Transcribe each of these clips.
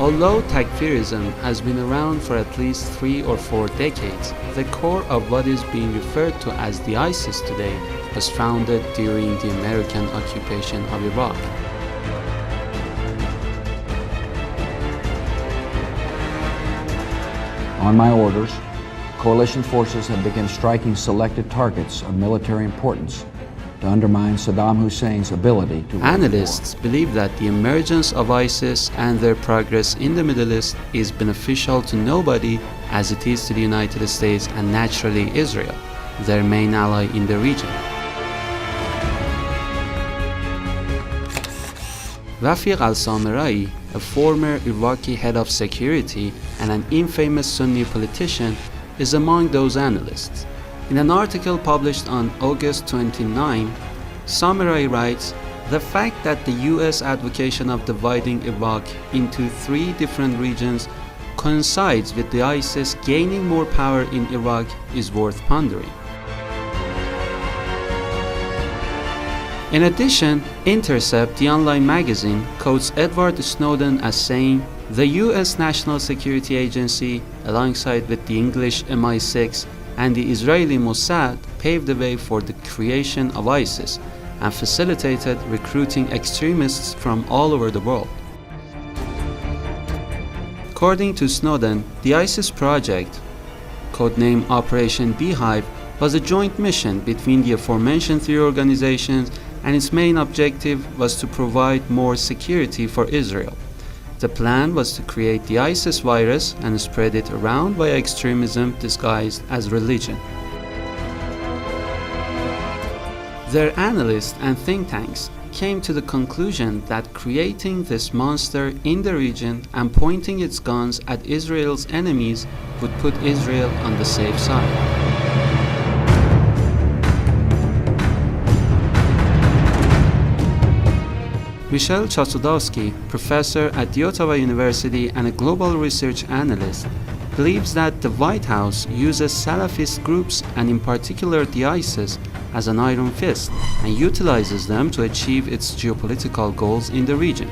Although Takfirism has been around for at least 3 or 4 decades, the core of what is being referred to as the ISIS today was founded during the American occupation of Iraq. On my orders, coalition forces have begun striking selected targets of military importance to undermine Saddam Hussein's ability to... Analysts believe that the emergence of ISIS and their progress in the Middle East is beneficial to nobody as it is to the United States and naturally Israel, their main ally in the region. Rafiq al-Samerai, a former Iraqi head of security and an infamous Sunni politician, is among those analysts. In an article published on August 29, Samerai writes, "The fact that the US advocation of dividing Iraq into 3 different regions coincides with the ISIS gaining more power in Iraq is worth pondering." In addition, Intercept, the online magazine, quotes Edward Snowden as saying, "The US National Security Agency, alongside with the English MI6 and the Israeli Mossad, paved the way for the creation of ISIS and facilitated recruiting extremists from all over the world." According to Snowden, the ISIS project, codenamed Operation Beehive, was a joint mission between the aforementioned 3 organizations, and its main objective was to provide more security for Israel. The plan was to create the ISIS virus and spread it around via extremism disguised as religion. Their analysts and think tanks came to the conclusion that creating this monster in the region and pointing its guns at Israel's enemies would put Israel on the safe side. Michel Chossudovsky, professor at the Ottawa University and a global research analyst, believes that the White House uses Salafist groups and in particular the ISIS as an iron fist and utilizes them to achieve its geopolitical goals in the region.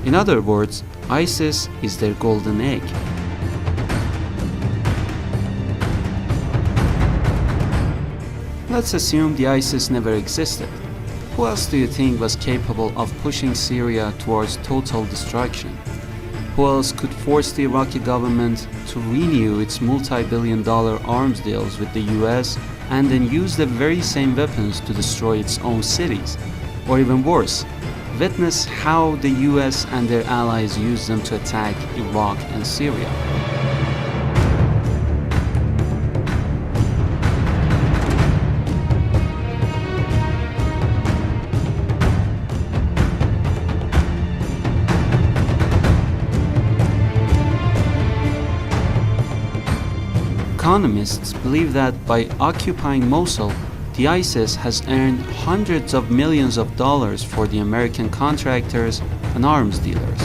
In other words, ISIS is their golden egg. Let's assume the ISIS never existed. Who else do you think was capable of pushing Syria towards total destruction? Who else could force the Iraqi government to renew its multi-billion-dollar arms deals with the US and then use the very same weapons to destroy its own cities? Or even worse, witness how the US and their allies use them to attack Iraq and Syria. Economists believe that by occupying Mosul, the ISIS has earned hundreds of millions of dollars for the American contractors and arms dealers.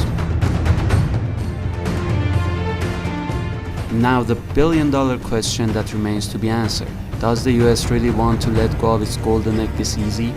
Now the billion-dollar question that remains to be answered. Does the US really want to let go of its golden egg this easy?